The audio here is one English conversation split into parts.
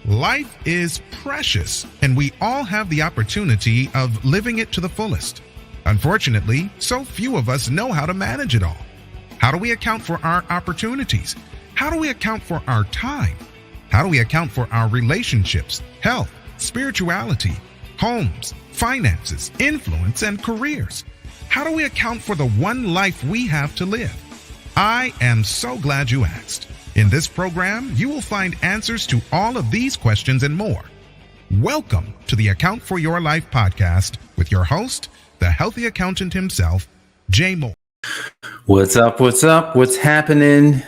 Life is precious, and we all have the opportunity of living it to the fullest. Unfortunately, so few of us know how to manage it all. How do we account for our opportunities? How do we account for our time? How do we account for our relationships, health, spirituality, homes, finances, influence, and careers? How do we account for the one life we have to live? I am so glad you asked. In this program, you will find answers to all of these questions and more. Welcome to the Account for Your Life podcast with your host, the healthy accountant himself, Jay Moore. What's up? What's up? What's happening?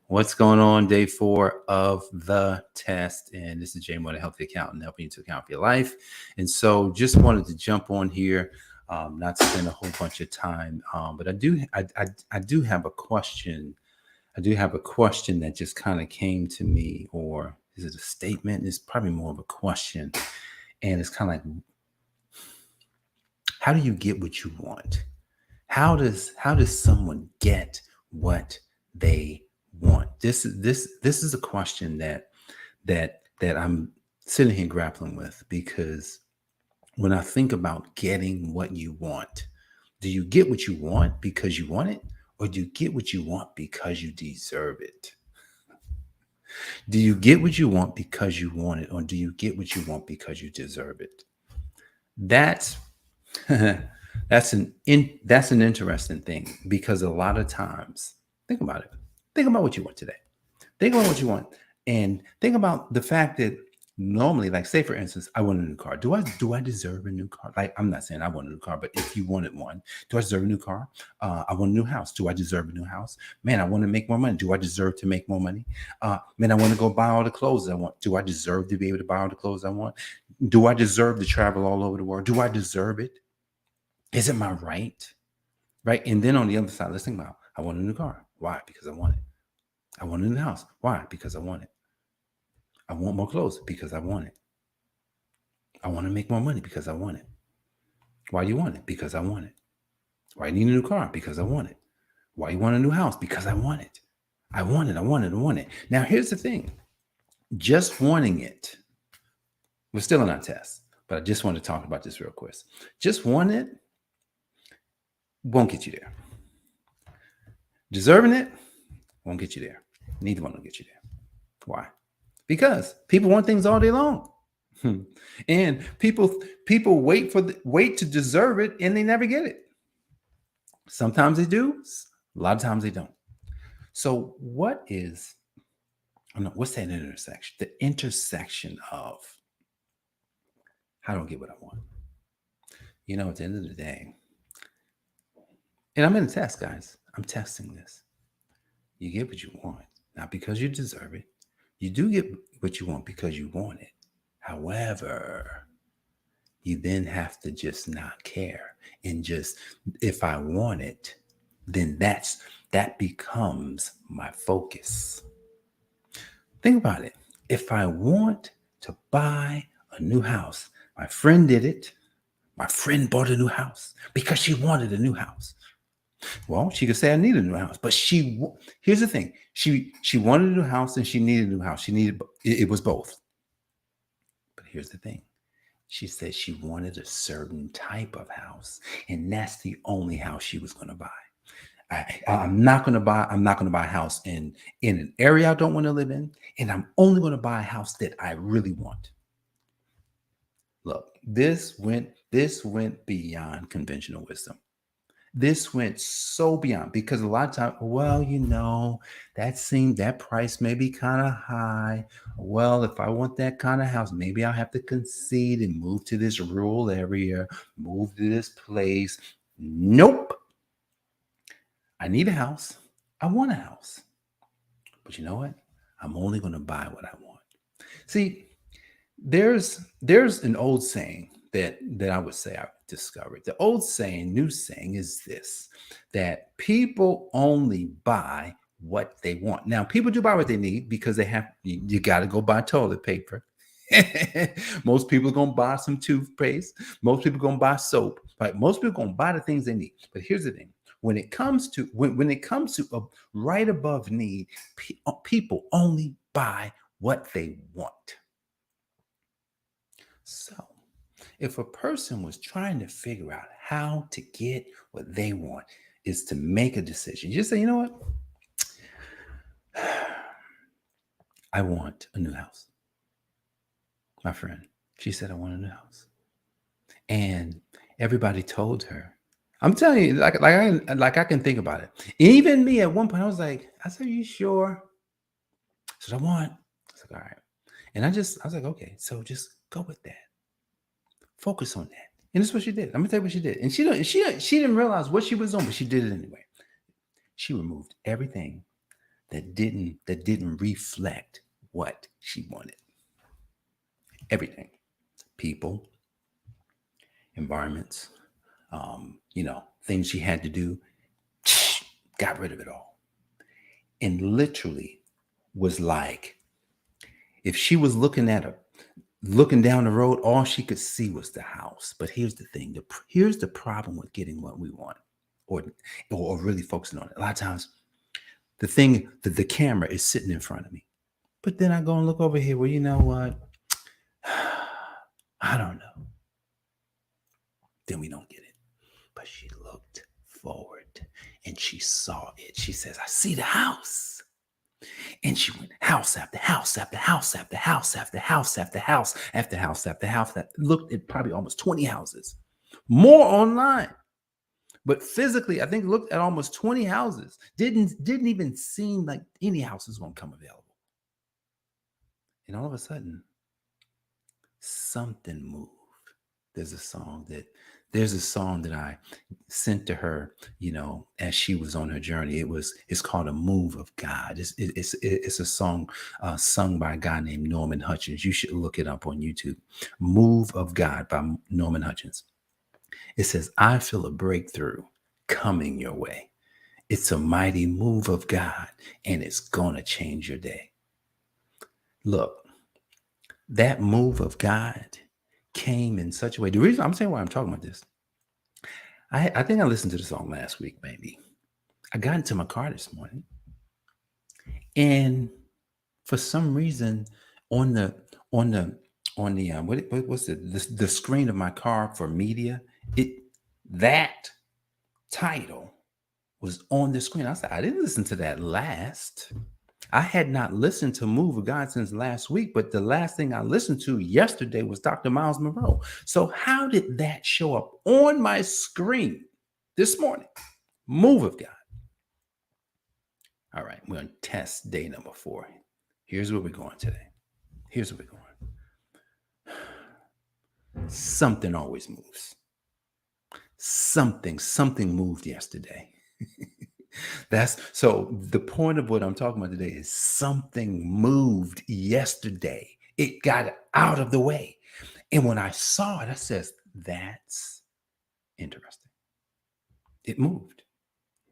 What's going on? Day 4 of the test. And this is Jay Moore, the healthy accountant, helping you to account for your life. And so just wanted to jump on here, not spend a whole bunch of time. But I do have a question. I do have a question that just kind of came to me, or is it a statement? It's probably more of a question. And it's kind of like, how do you get what you want? How does someone get what they want? This is a question that I'm sitting here grappling with, because when I think about getting what you want, do you get what you want because you want it? Or do you get what you want because you deserve it? Do you get what you want because you want it? Or do you get what you want because you deserve it? That's an interesting thing, because a lot of times, think about it. Think about what you want today. Think about what you want. And think about the fact that normally, like, say for instance, I want a new car. Do I deserve a new car? Like, I'm not saying I want a new car, but if you wanted one, do I deserve a new car? I want a new house. Do I deserve a new house? Man, I want to make more money. Do I deserve to make more money? Man, I want to go buy all the clothes I want. Do I deserve to be able to buy all the clothes I want? Do I deserve to travel all over the world? Do I deserve it? Is it my right? Right? And then on the other side, let's think about, I want a new car. Why? Because I want it. I want a new house. Why? Because I want it. I want more clothes because I want it. I want to make more money because I want it. Why do you want it? Because I want it. Why do you need a new car? Because I want it. Why you want a new house? Because I want it. I want it. I want it. I want it. Now, here's the thing. Just wanting it. We're still in our test, but I just want to talk about this real quick. Just wanting it won't get you there. Deserving it won't get you there. Neither one will get you there. Why? Because people want things all day long. And people wait to deserve it, and they never get it. Sometimes they do, a lot of times they don't. So what's that intersection? The intersection of how do I get what I want? You know, at the end of the day, and I'm in a test, guys. I'm testing this. You get what you want, not because you deserve it. You do get what you want because you want it. However, you then have to just not care. And just, if I want it, then that becomes my focus. Think about it. If I want to buy a new house, my friend did it. My friend bought a new house because she wanted a new house. Well, she could say I need a new house, but here's the thing. She wanted a new house and she needed a new house. It was both. But here's the thing. She said she wanted a certain type of house, and that's the only house she was going to buy. I'm not going to buy a house in an area I don't want to live in, and I'm only going to buy a house that I really want. Look, this went beyond conventional wisdom. This went so beyond, because a lot of times, well, you know, that price may be kind of high. Well, if I want that kind of house, maybe I'll have to concede and move to this rural area, move to this place. Nope. I need a house. I want a house. But you know what? I'm only going to buy what I want. See, there's an old saying that I would say I've discovered. The old saying, new saying is this, that people only buy what they want. Now, people do buy what they need because you got to go buy toilet paper. Most people are going to buy some toothpaste. Most people are going to buy soap. Right? Most people are going to buy the things they need. But here's the thing. When it comes to right above need, people only buy what they want. If a person was trying to figure out how to get what they want, is to make a decision. You just say, you know what? I want a new house. My friend, she said, I want a new house. And everybody told her. I'm telling you, like I can think about it. Even me at one point, I said, are you sure? I said, I was like, all right. And I was like, okay, so just go with that. Focus on that. And that's what she did. I'm gonna tell you what she did. And she didn't realize what she was on, but she did it anyway. She removed everything that didn't reflect what she wanted. Everything. People, environments, things she had to do, got rid of it all. And literally was like, if she was looking down the road, all she could see was the house. But here's the thing. Here's the problem with getting what we want or really focusing on it. A lot of times the camera is sitting in front of me. But then I go and look over here. Well, you know what? I don't know. Then we don't get it. But she looked forward and she saw it. She says, I see the house. And she went house after house after house after house after house after house after house after house. That looked at probably almost 20 houses. More online. But physically, I think looked at almost 20 houses. Didn't even seem like any house was going to come available. And all of a sudden, something moved. There's a song that I sent to her, as she was on her journey. It's called A Move of God. It's a song sung by a guy named Norman Hutchins. You should look it up on YouTube. Move of God by Norman Hutchins. It says, I feel a breakthrough coming your way. It's a mighty move of God, and it's going to change your day. Look, that move of God came in such a way. The reason I'm saying why I'm talking about this, I think I listened to the song last week, maybe. I got into my car this morning, and for some reason, on the the screen of my car for media, that title was on the screen. I said, I didn't listen to that last. I had not listened to Move of God since last week, but the last thing I listened to yesterday was Dr. Miles Monroe. So how did that show up on my screen this morning? Move of God. All right, we're on test day number 4. Here's where we're going today. Here's where we're going. Something always moves. Something moved yesterday. So the point of what I'm talking about today is something moved yesterday. It got out of the way. And when I saw it, I said, that's interesting. It moved.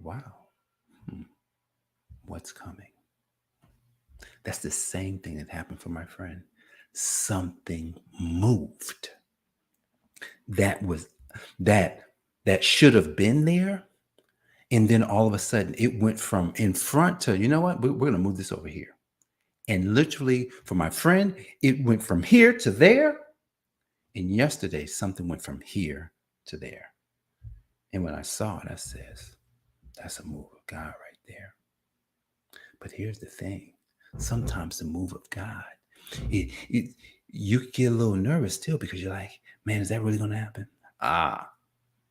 Wow. What's coming? That's the same thing that happened for my friend. Something moved. That should have been there. And then all of a sudden it went from in front to, you know what, we're going to move this over here. And literally for my friend, it went from here to there. And yesterday, something went from here to there. And when I saw it, I says, that's a move of God right there. But here's the thing. Sometimes the move of God, you get a little nervous still because you're like, man, is that really going to happen?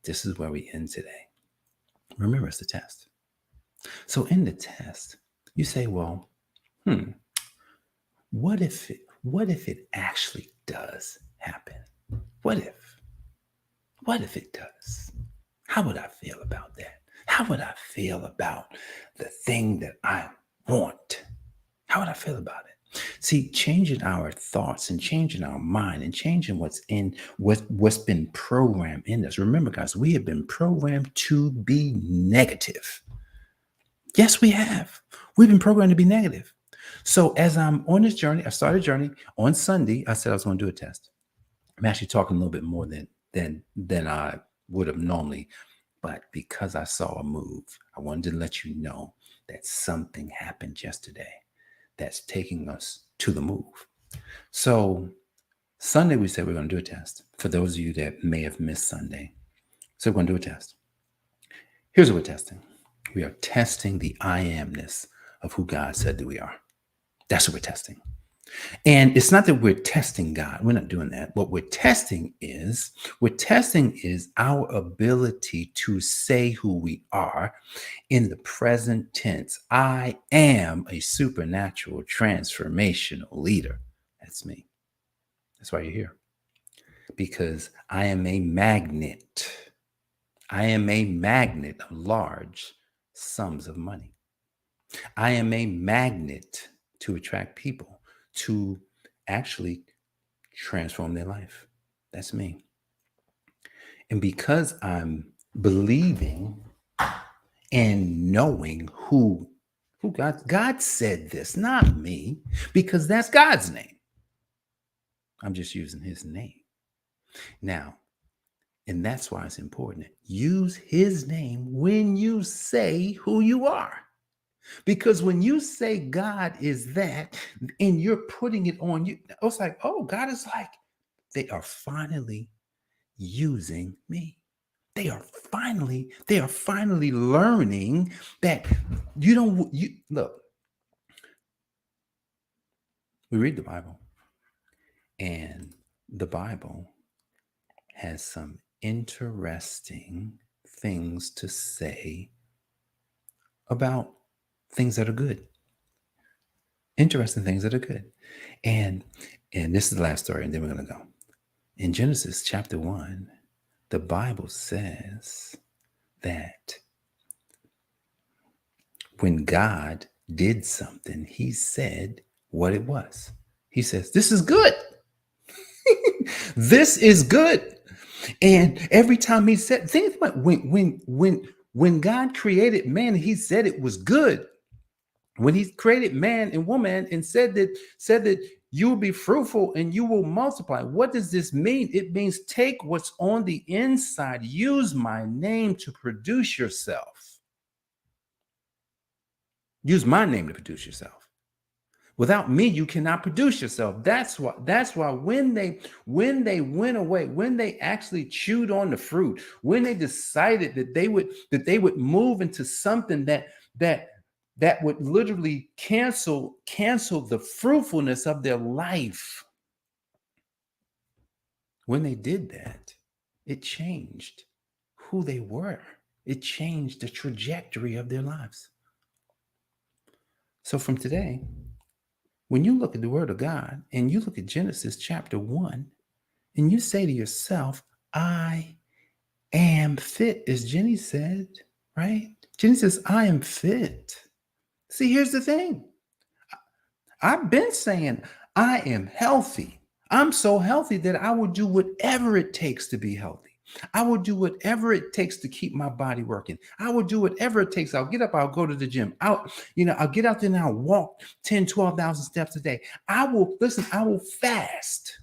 This is where we end today. Remember, it's the test. So in the test, you say, well, what if it actually does happen? What if it does? How would I feel about that? How would I feel about the thing that I want? How would I feel about it? See, changing our thoughts and changing our mind and changing what's been programmed in us. Remember, guys, we have been programmed to be negative. Yes, we have. We've been programmed to be negative. So as I'm on this journey, I started a journey on Sunday. I said I was going to do a test. I'm actually talking a little bit more than I would have normally, but because I saw a move, I wanted to let you know that something happened yesterday that's taking us to the move. So Sunday, we said we're going to do a test. For those of you that may have missed Sunday. So we're going to do a test. Here's what we're testing. We are testing the I amness of who God said that we are. That's what we're testing. And it's not that we're testing God. We're not doing that. What we're testing is our ability to say who we are in the present tense. I am a supernatural transformational leader. That's me. That's why you're here. Because I am a magnet. I am a magnet of large sums of money. I am a magnet to attract people to actually transform their life. That's me. And because I'm believing and knowing who God said this, not me, because that's God's name. I'm just using his name. Now, and that's why it's important. Use his name when you say who you are. Because when you say God is that, and you're putting it on you, it's like, oh, God is like, they are finally using me. They are finally learning that you look, we read the Bible, and the Bible has some interesting things to say about things that are good. Interesting things that are good. And this is the last story, and then we're going to go. In Genesis chapter 1, the Bible says that when God did something, he said what it was. He says, this is good. This is good. And every time he said, think about when God created man, he said it was good. When he created man and woman and said that you will be fruitful and you will multiply. What does this mean? It means take what's on the inside, use my name to produce yourself. Use my name to produce yourself. Without me, you cannot produce yourself. That's why when they went away, when they actually chewed on the fruit, when they decided that they would move into something that would literally cancel the fruitfulness of their life. When they did that, it changed who they were. It changed the trajectory of their lives. So from today, when you look at the word of God and you look at Genesis chapter 1 and you say to yourself, I am fit, as Jenny said, right? Jenny says, I am fit. See, here's the thing. I've been saying I am healthy. I'm so healthy that I will do whatever it takes to be healthy. I will do whatever it takes to keep my body working. I will do whatever it takes. I'll get up. I'll go to the gym. I'll get out there and I'll walk 10, 12,000 steps a day. I will fast.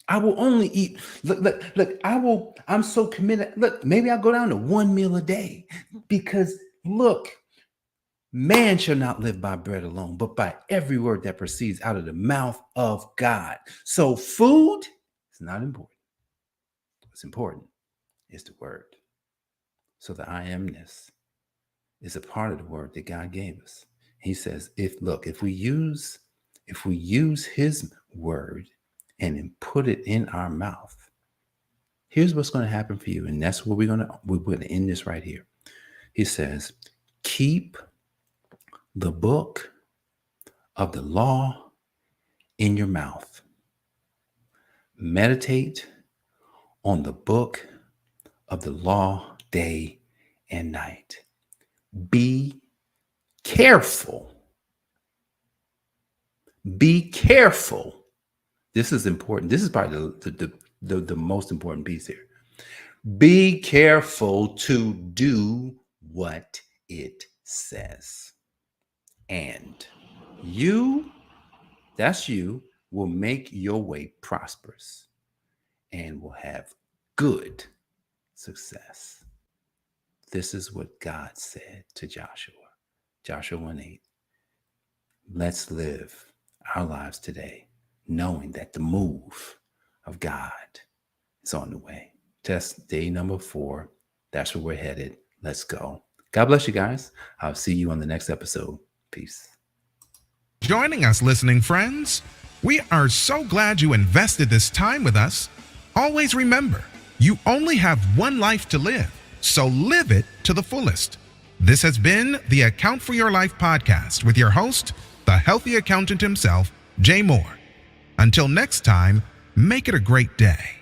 I will only eat. Look, I'm so committed. Look, maybe I'll go down to one meal a day because look, man shall not live by bread alone, but by every word that proceeds out of the mouth of God. So food is not important. What's important is the word. So the I amness is a part of the word that God gave us. He says, if we use his word and then put it in our mouth, here's what's going to happen for you. And that's where we're going to end this right here. He says, keep the book of the law in your mouth. Meditate on the book of the law day and night. Be careful. Be careful. This is important. This is probably the most important piece here. Be careful to do what it says. And that's you, will make your way prosperous and will have good success. This is what God said to Joshua. Joshua 1:8. Let's live our lives today knowing that the move of God is on the way. Test day number 4. That's where we're headed. Let's go. God bless you guys. I'll see you on the next episode. Peace. Joining us, listening friends. We are so glad you invested this time with us. Always remember, you only have one life to live, so live it to the fullest. This has been the Account for Your Life podcast with your host, the healthy accountant himself, Jay Moore. Until next time, make it a great day.